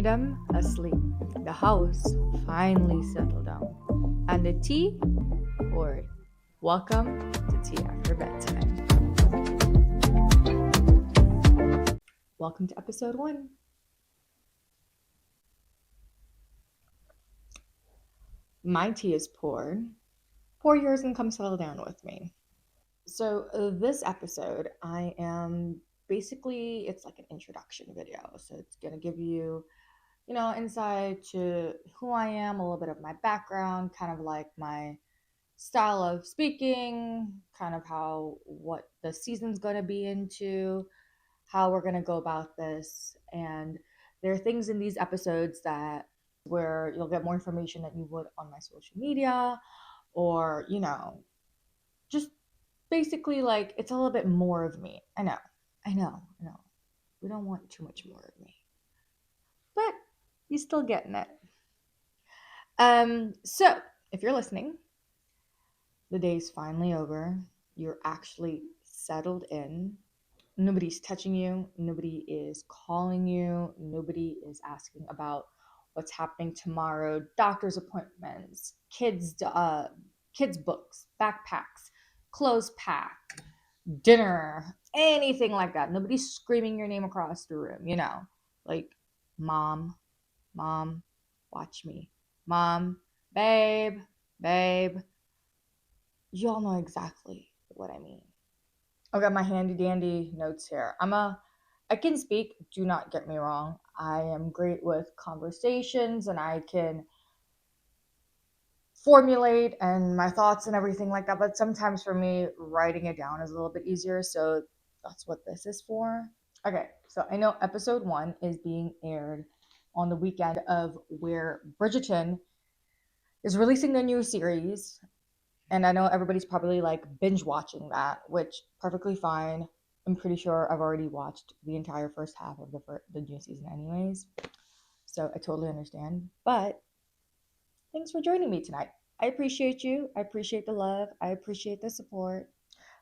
kingdom asleep. The house finally settled down. And the tea poured. Welcome to Tea After Bedtime. Welcome to episode 1. My tea is poured. Pour yours and come settle down with me. So, this episode, I am basically, it's like an introduction video. So, it's going to give you insight to who I am, a little bit of my background, kind of like my style of speaking, kind of what the season's going to be into, how we're going to go about this. And there are things in these episodes that where you'll get more information than you would on my social media, or just basically like it's a little bit more of me. I know. We don't want too much more of me, but you're still getting it. So if you're listening, the day's finally over. You're actually settled in. Nobody's touching you. Nobody is calling you. Nobody is asking about what's happening tomorrow. Doctor's appointments, kids books, backpacks, clothes packed, dinner, anything like that. Nobody's screaming your name across the room. Like mom, watch me, mom, babe, babe. You all know exactly what I mean. I've got my handy dandy notes here. I can speak, do not get me wrong. I am great with conversations and I can formulate and my thoughts and everything like that. But sometimes for me, writing it down is a little bit easier. So that's what this is for. Okay, so I know episode 1 is being aired on the weekend of where Bridgerton is releasing their new series. And I know everybody's probably like binge watching that, which perfectly fine. I'm pretty sure I've already watched the entire first half of the new season anyways. So I totally understand. But thanks for joining me tonight. I appreciate you. I appreciate the love. I appreciate the support.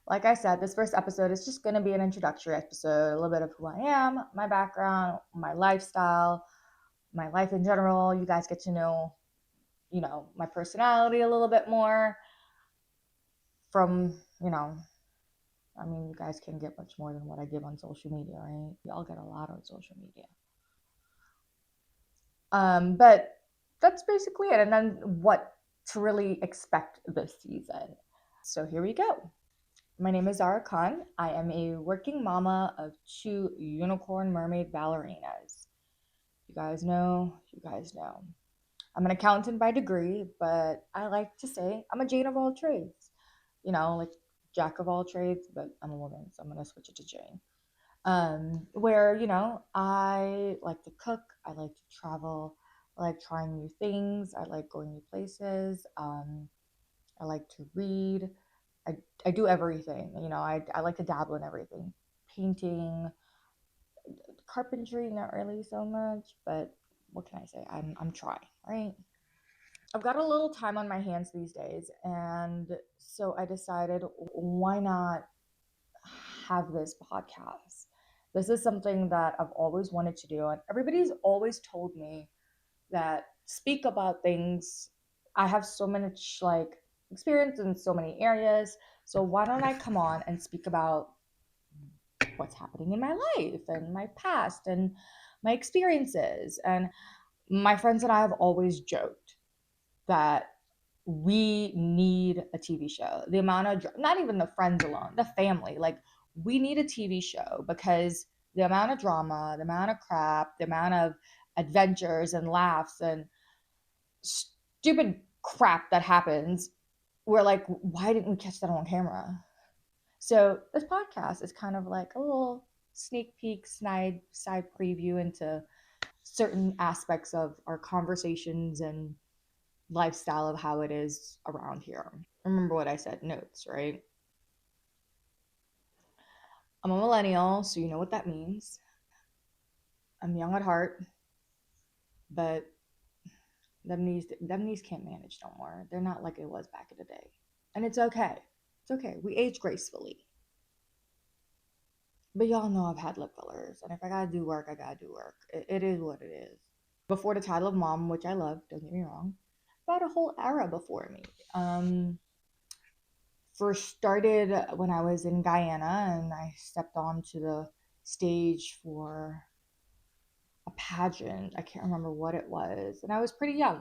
Like I said, this first episode is just going to be an introductory episode, a little bit of who I am, my background, my lifestyle, my life in general. You guys get to know, my personality a little bit more from, you guys can get much more than what I give on social media, right? Y'all get a lot on social media. But that's basically it. And then what to really expect this season. So here we go. My name is Zara Khan. I am a working mama of 2 unicorn mermaid ballerinas. You guys know. I'm an accountant by degree, but I like to say I'm a Jane of all trades. Like jack of all trades, but I'm a woman, so I'm gonna switch it to Jane. Where I like to cook, I like to travel, I like trying new things, I like going new places. I like to read. I do everything. I like to dabble in everything. Painting, carpentry, not really so much, but what can I say? I'm trying, right? I've got a little time on my hands these days, and so I decided why not have this podcast? This is something that I've always wanted to do, and everybody's always told me that speak about things. I have so much like experience in so many areas, so why don't I come on and speak about what's happening in my life and my past and my experiences? And my friends and I have always joked that we need a TV show. The amount of, not even the friends alone, the family, like we need a TV show because the amount of drama, the amount of crap, the amount of adventures and laughs and stupid crap that happens, we're like, why didn't we catch that on camera? So this podcast is kind of like a little sneak peek, side preview into certain aspects of our conversations and lifestyle of how it is around here. Remember what I said, notes, right? I'm a millennial, so you know what that means. I'm young at heart, but them knees can't manage no more. They're not like it was back in the day. And it's okay. It's okay. We age gracefully. But y'all know I've had lip fillers, and if I gotta do work, I gotta do work. It is what it is. before the title of mom, which I love, don't get me wrong, about a whole era before me. Um, First started when I was in Guyana and I stepped onto the stage for a pageant. I can't remember what it was, and I was pretty young.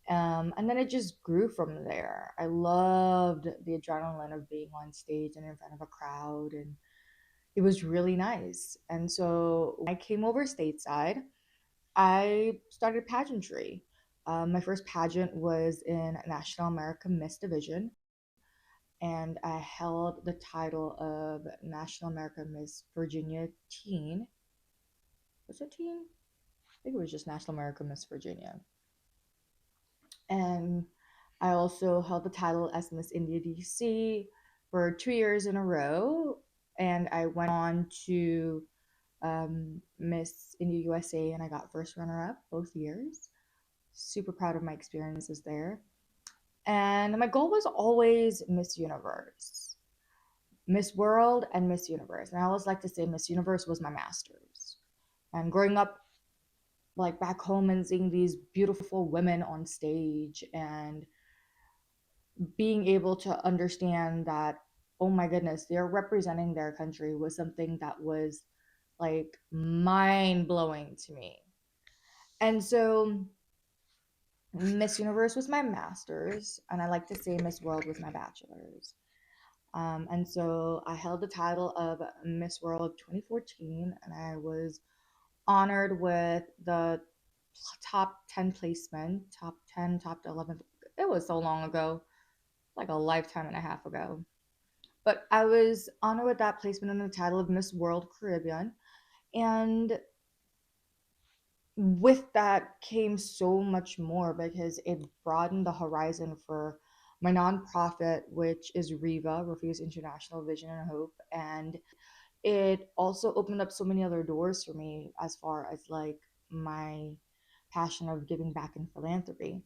And then it just grew from there. I loved the adrenaline of being on stage and in front of a crowd, and it was really nice. And so when I came over stateside, I started pageantry. My first pageant was in National American Miss Division, and I held the title of National American Miss Virginia Teen. Was it teen? I think it was just National American Miss Virginia. And I also held the title as Miss India DC for 2 years in a row. And I went on to Miss India USA and I got first runner up both years. Super proud of my experiences there. And my goal was always Miss Universe, Miss World, and Miss Universe. And I always like to say Miss Universe was my master's. And growing up like back home and seeing these beautiful women on stage and being able to understand that, oh my goodness, they're representing their country was something that was like mind blowing to me. And so Miss Universe was my master's, and I like to say Miss World was my bachelor's. And so I held the title of Miss World 2014, and I was honored with the top 10 placement, top 10, top 11. It was so long ago, like a lifetime and a half ago. But I was honored with that placement in the title of Miss World Caribbean. And with that came so much more because it broadened the horizon for my nonprofit, which is RIVA, Refuse International Vision and Hope. And it also opened up so many other doors for me as far as like my passion of giving back in philanthropy.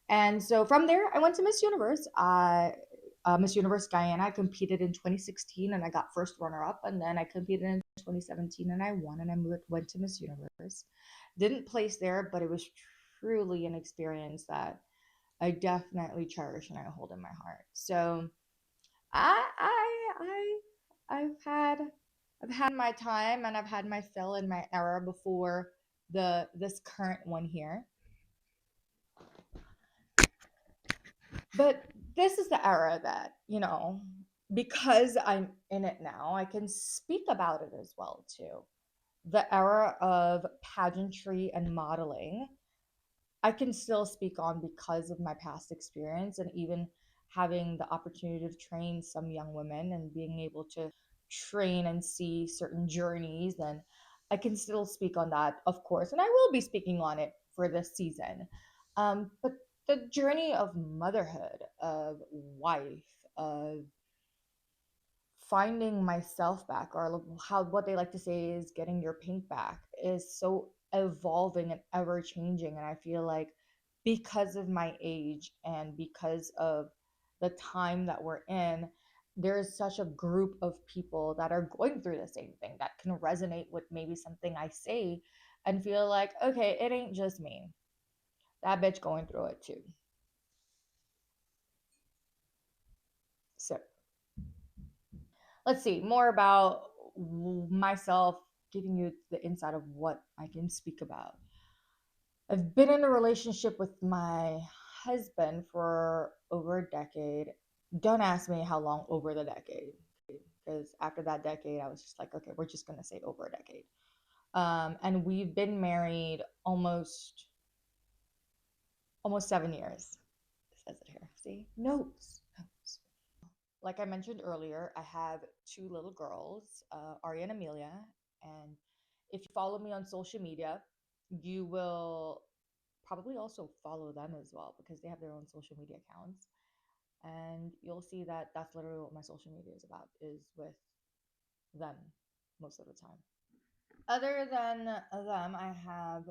And so from there, I went to Miss Universe. Miss Universe Guyana. I competed in 2016 and I got first runner up. And then I competed in 2017 and I won. And I went to Miss Universe. Didn't place there, but it was truly an experience that I definitely cherish and I hold in my heart. So I I've had my time and I've had my fill in my era before the this current one here. But this is the era that, because I'm in it now, I can speak about it as well too. The era of pageantry and modeling, I can still speak on because of my past experience and even having the opportunity to train some young women and being able to train and see certain journeys. And I can still speak on that, of course, and I will be speaking on it for this season. But the journey of motherhood, of wife, of finding myself back, or how what they like to say is getting your pink back, is so evolving and ever changing. And I feel like because of my age and because of the time that we're in, there's such a group of people that are going through the same thing that can resonate with maybe something I say and feel like, okay, it ain't just me, that bitch going through it too. So let's see more about myself, giving you the insight of what I can speak about. I've been in a relationship with my husband for over a decade. Don't ask me how long over the decade, because after that decade, I was just like, okay, we're just going to say over a decade. And we've been married almost 7 years. It says it here. See? Notes. Notes. Like I mentioned earlier, I have two little girls, Aria and Amelia. And if you follow me on social media, you will probably also follow them as well because they have their own social media accounts. And you'll see that that's literally what my social media is about, is with them most of the time. Other than them, I have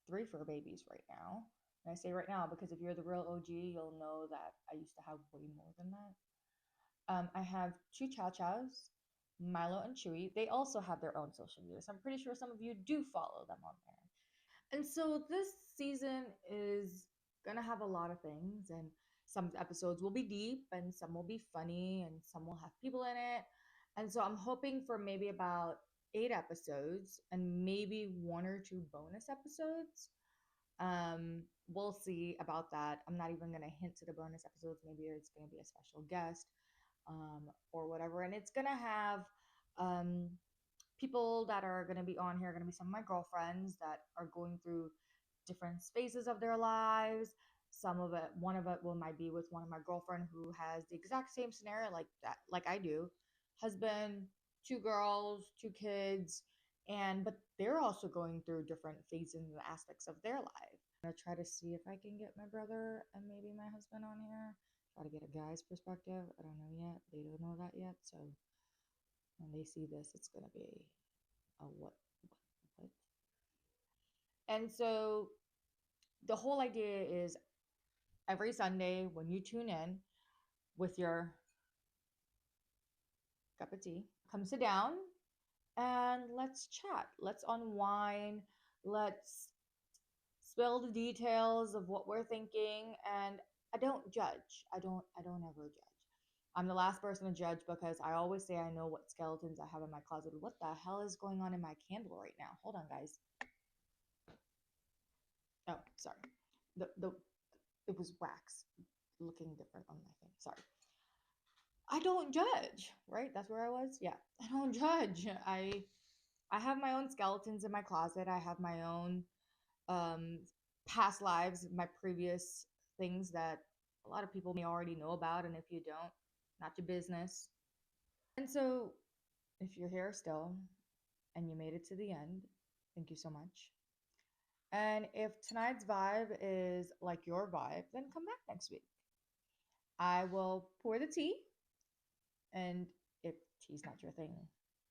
three fur babies right now. And I say right now because if you're the real OG, you'll know that I used to have way more than that. I have two Chow Chows, Milo and Chewy. They also have their own social media. So I'm pretty sure some of you do follow them on there. And so this season is gonna have a lot of things, and some episodes will be deep, and some will be funny, and some will have people in it. And so I'm hoping for maybe about 8 episodes and maybe 1 or 2 bonus episodes. We'll see about that. I'm not even gonna hint to the bonus episodes. Maybe it's gonna be a special guest, or whatever. And it's gonna have um people that are going to be on here are going to be some of my girlfriends that are going through different spaces of their lives. Some of it, one of it will might be with one of my girlfriend who has the exact same scenario like that, like I do. Husband, 2 girls, 2 kids, and but they're also going through different phases and aspects of their life. I'm gonna try to see if I can get my brother and maybe my husband on here. Try to get a guy's perspective. I don't know yet. They don't know that yet. So when they see this, it's gonna be a what? And so the whole idea is every Sunday when you tune in with your cup of tea, come sit down and let's chat. Let's unwind. Let's spill the details of what we're thinking. And I don't judge. I don't ever judge. I'm the last person to judge because I always say I know what skeletons I have in my closet. What the hell is going on in my candle right now? Hold on, guys. Oh, sorry. The it was wax looking different on my thing. Sorry. I don't judge, right? That's where I was. Yeah. I don't judge. I have my own skeletons in my closet. I have my own um past lives, my previous things that a lot of people may already know about, and if you don't, not your business. And so if you're here still and you made it to the end, thank you so much. And if tonight's vibe is like your vibe, then come back next week. I will pour the tea. And if tea's not your thing,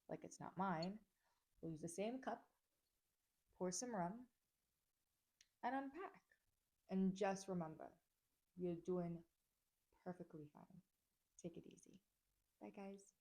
like it's not mine, we'll use the same cup, pour some rum, and unpack. And just remember, you're doing perfectly fine. Take it easy. Bye, guys.